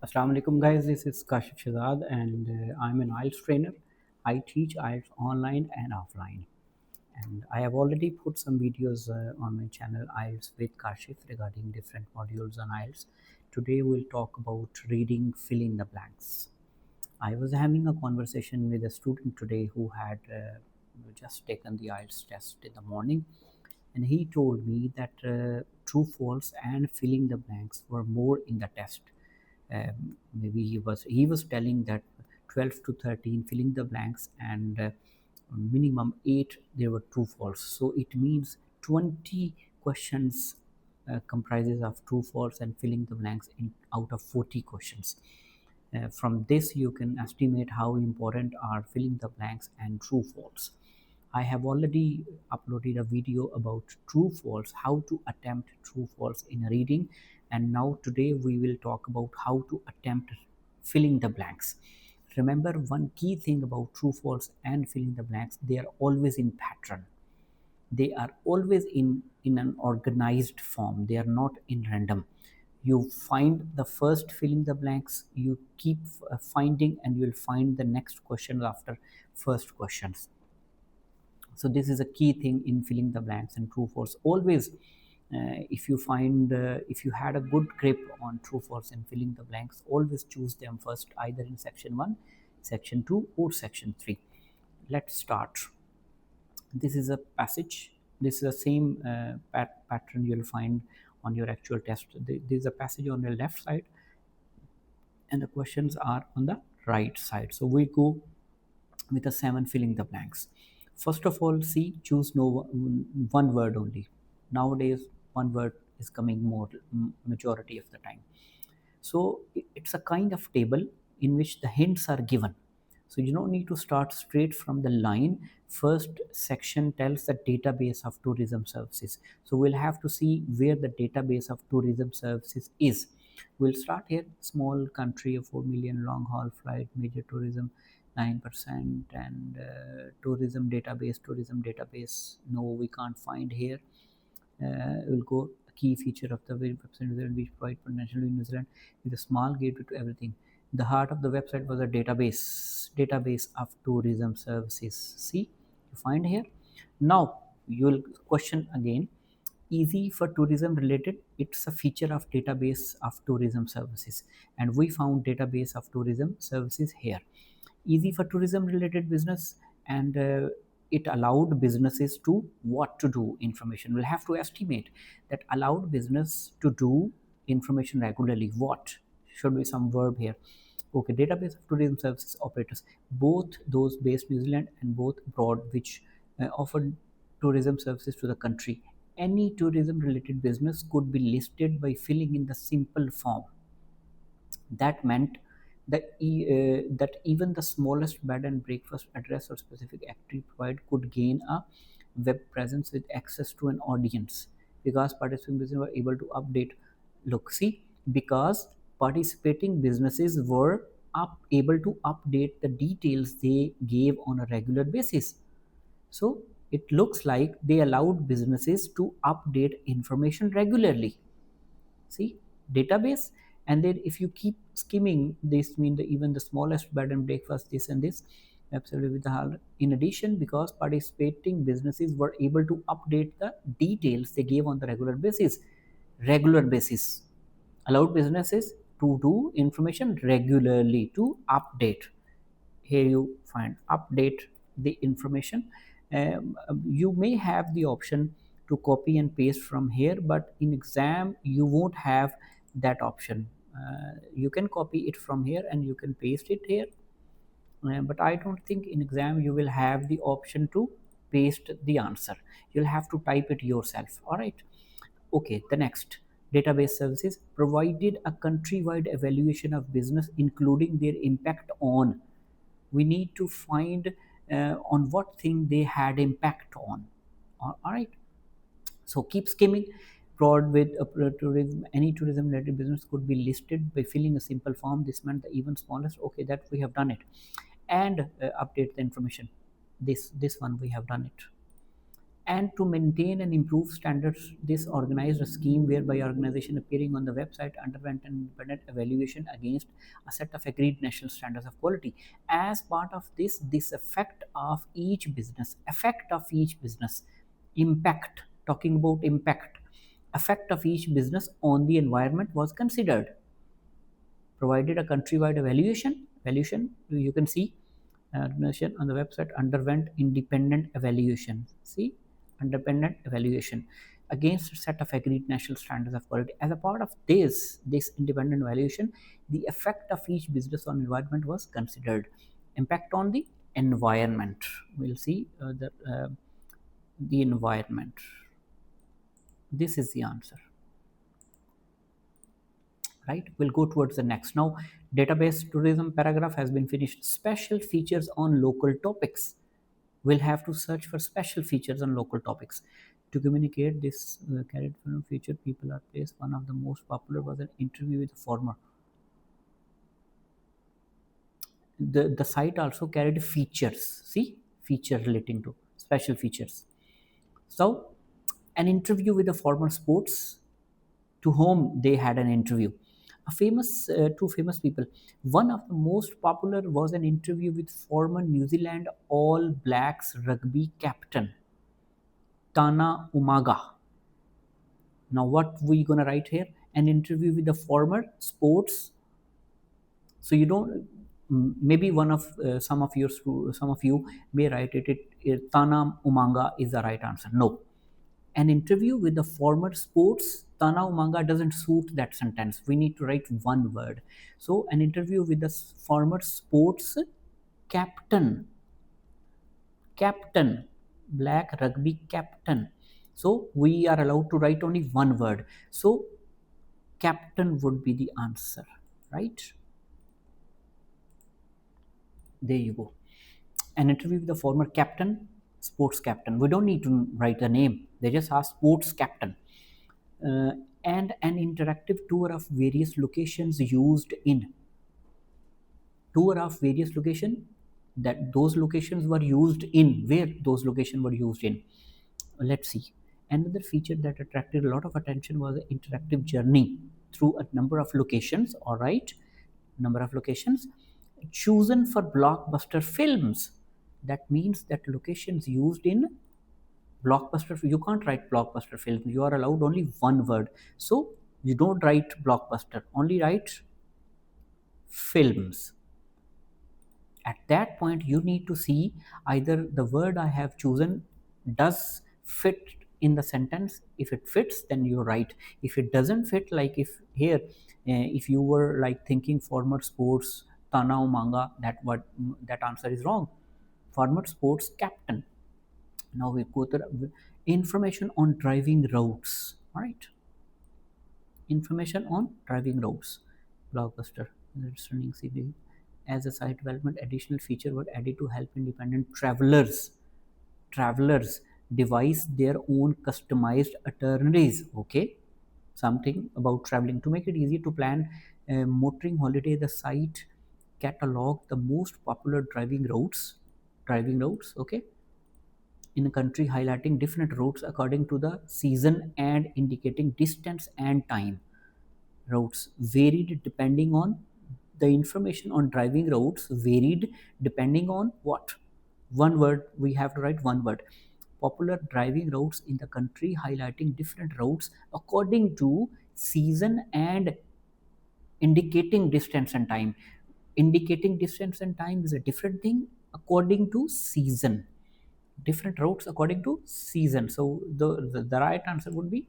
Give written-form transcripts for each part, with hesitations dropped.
Assalamu alaikum guys, this is Kashif and I'm an IELTS trainer. I teach IELTS online and offline. And I have already put some videos on my channel IELTS with Kashif regarding different modules on IELTS. Today we'll talk about reading fill in the blanks. I was having a conversation with a student today who had just taken the IELTS test in the morning, and he told me that true, false, and filling the blanks were more in the test. Maybe he was telling that 12 to 13 filling the blanks and minimum 8 they were true false, so it means 20 questions comprises of true false and filling the blanks in out of 40 questions. From this you can estimate how important are filling the blanks and true false. I have already uploaded a video about true false, how to attempt true false in a reading, and now today we will talk about how to attempt filling the blanks. Remember one key thing about true false and filling the blanks, they are always in pattern. They are always in an organized form. They are not in random. You find the first filling the blanks, you keep finding, and you will find the next question after first questions. So this is a key thing in filling the blanks and true false. Always if you had a good grip on true false and filling the blanks, always choose them first, either in section 1, section 2, or section 3. Let's start. This is a passage. This is the same pattern you'll find on your actual test. There is a passage on the left side and the questions are on the right side. So we go with the 7 filling the blanks. First of all, see, choose one word only. Nowadays one word is coming more majority of the time. So it's a kind of table in which the hints are given. So you don't need to start straight from the line. First section tells the database of tourism services. So we'll have to see where the database of tourism services is. We'll start here, small country of 4 million, long haul flight, major tourism 9%, and tourism database. No, we can't find here. We'll go key feature of the website which provide potential in New Zealand with a small gateway to everything. The heart of the website was a database of tourism services. See, you find here. Now you'll question again. Easy for tourism related, it's a feature of database of tourism services, and we found database of tourism services here. Easy for tourism related business, and it allowed businesses to what to do information. We'll have to estimate that allowed business to do information regularly. What should be some verb here? Okay, database of tourism services operators, both those based New Zealand and both abroad, which offered tourism services to the country. Any tourism related business could be listed by filling in the simple form. That meant that even the smallest bed and breakfast address or specific activity provided could gain a web presence with access to an audience, because participating businesses were able to update. Look, see, because participating businesses were able to update the details they gave on a regular basis. So it looks like they allowed businesses to update information regularly. See, database, and then if you keep skimming, this mean that even the smallest bed and breakfast, this and this, absolutely with the hall. In addition, because participating businesses were able to update the details they gave on the regular basis, allowed businesses to do information regularly, to update. Here you find update the information. You may have the option to copy and paste from here, but in exam you won't have that option. You can copy it from here and you can paste it here, but I don't think in exam you will have the option to paste the answer. You'll have to type it yourself. All right. Okay, the next, database services provided a countrywide evaluation of business including their impact on. We need to find on what thing they had impact on. All right. So keep skimming. Broad with tourism, any tourism related business could be listed by filling a simple form. This meant the even smallest. Okay, that we have done it. And update the information. This one we have done it. And to maintain and improve standards, this organized a scheme whereby organization appearing on the website underwent an independent evaluation against a set of agreed national standards of quality. As part of this effect of each business, impact, talking about impact, effect of each business on the environment was considered. Provided a countrywide evaluation, you can see organization on the website underwent independent evaluation. See, independent evaluation against a set of agreed national standards of quality. As a part of this independent evaluation, the effect of each business on environment was considered. Impact on the environment. We'll see the environment. This is the answer. Right, we'll go towards the next. Now, database tourism paragraph has been finished. Special features on local topics. We'll have to search for special features on local topics to communicate this carried from feature people are placed. One of the most popular was an interview with a former. The site also carried features. See, feature relating to special features. So an interview with a former sports, to whom they had an interview. Two famous people. One of the most popular was an interview with former New Zealand All Blacks rugby captain Tana Umaga. Now, what we gonna write here? An interview with the former sports. So you don't. Maybe some of you may write it. Tana Umaga is the right answer. No, an interview with the former sports Tana Umanga doesn't suit that sentence. We need to write one word. So an interview with the former sports captain, black rugby captain. So we are allowed to write only one word. So captain would be the answer, right? There you go. An interview with the former captain, sports captain. We don't need to write the name. They just ask sports captain. And an interactive tour of various locations used in. Tour of various locations, that those locations were used in, where those locations were used in. Let's see. Another feature that attracted a lot of attention was an interactive journey through a number of locations. All right, number of locations chosen for blockbuster films. That means that locations used in blockbuster. You can't write blockbuster film. You are allowed only one word. So you don't write blockbuster, only write films. At that point, you need to see either the word I have chosen does fit in the sentence. If it fits, then you write. If it doesn't fit, like if here, if you were like thinking former sports Tana Umanga, that answer is wrong. Former sports captain. Now we go to the information on driving routes. All right. Information on driving routes. Blockbuster. It's running CV. As a site development, additional feature were added to help independent travelers devise their own customized itineraries. Okay, something about traveling to make it easy to plan a motoring holiday. The site catalog the most popular driving routes. Okay, in a country, highlighting different routes according to the season and indicating distance and time. Routes varied depending on the information on driving routes varied depending on what? One word, we have to write one word. Popular driving routes in the country, highlighting different routes according to season and indicating distance and time. Indicating distance and time is a different thing according to season. Different routes according to season. So the right answer would be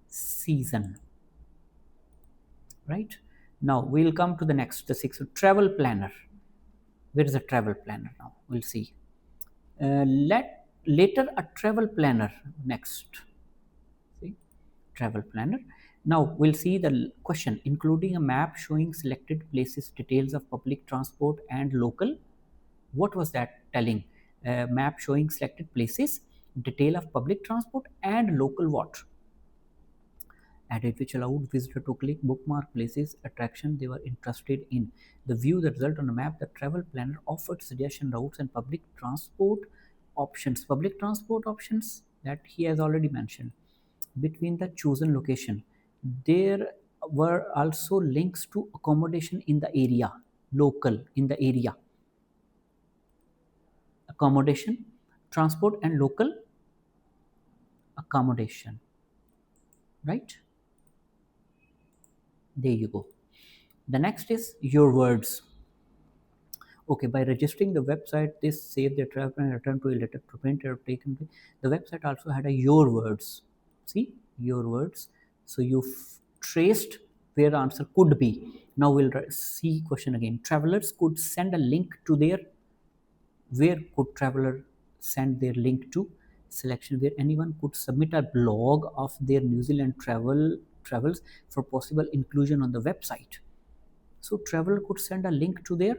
season. Right? Now we'll come to the next, the sixth, travel planner. Where is a travel planner now? We'll see. Later a travel planner next. See, travel planner. Now we'll see the question, including a map showing selected places, details of public transport and local. What was that telling? Map showing selected places, detail of public transport and local what? Added, which allowed visitor to click bookmark places, attraction they were interested in. The view the result on a map. The travel planner offered suggestion routes and public transport options, public transport options, that he has already mentioned. Between the chosen location, there were also links to accommodation in the area, local in the area, accommodation, transport, and local accommodation, right? There you go. The next is your words. Okay, by registering the website, this save their travel and return to a letter to print or taken. The website also had a your words. See, your words. So you traced where the answer could be. Now we'll see question again. Travelers could send a link to their, where could traveler send their link to? Selection where anyone could submit a blog of their New Zealand travels for possible inclusion on the website. So traveler could send a link to their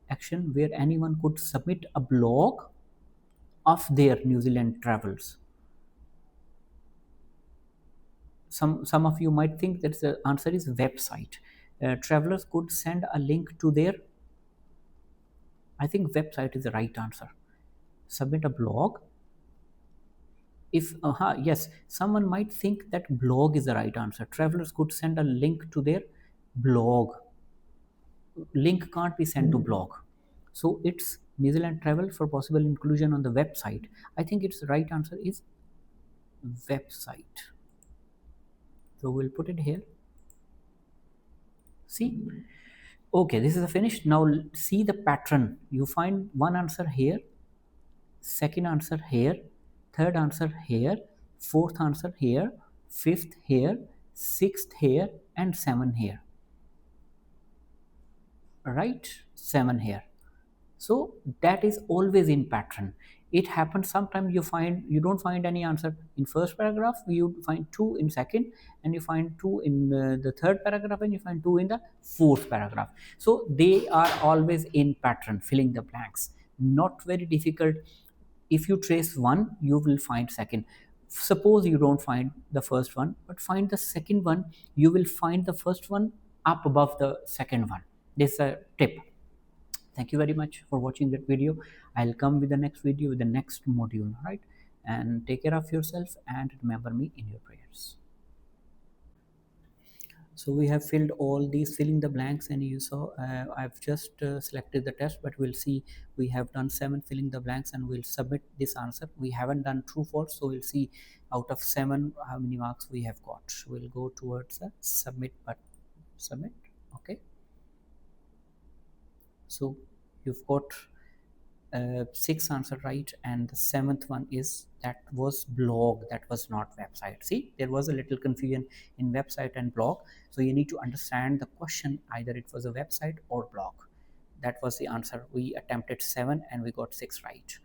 action where anyone could submit a blog of their New Zealand travels. Some of you might think that the answer is website. Travelers could send a link to their, I think website is the right answer. Submit a blog. If yes, someone might think that blog is the right answer. Travelers could send a link to their blog. Link can't be sent to blog. So it's New Zealand travel for possible inclusion on the website. I think its right answer is website. So we'll put it here. See? Okay, this is a finished. Now see the pattern. You find one answer here, second answer here, third answer here, fourth answer here, fifth here, sixth here, and seven here. Right? Seven here. So that is always in pattern. It happens sometimes you don't find any answer in first paragraph, you find two in second, and you find two in the third paragraph, and you find two in the fourth paragraph. So they are always in pattern, filling the blanks. Not very difficult. If you trace one, you will find second. Suppose you don't find the first one, but find the second one, you will find the first one up above the second one. This is a tip. Thank you very much for watching that video. I'll come with the next video with the next module, right? And take care of yourself and remember me in your prayers. So we have filled all these, filling the blanks, and you saw I've just selected the test, but we'll see we have done 7 filling the blanks, and we'll submit this answer. We haven't done true false, so we'll see out of 7 how many marks we have got. We'll go towards the submit button. Submit. Okay. So you've got 6 answer right, and the 7th one is that was blog, that was not website. See, there was a little confusion in website and blog, so you need to understand the question, either it was a website or blog. That was the answer. We attempted 7 and we got 6 right.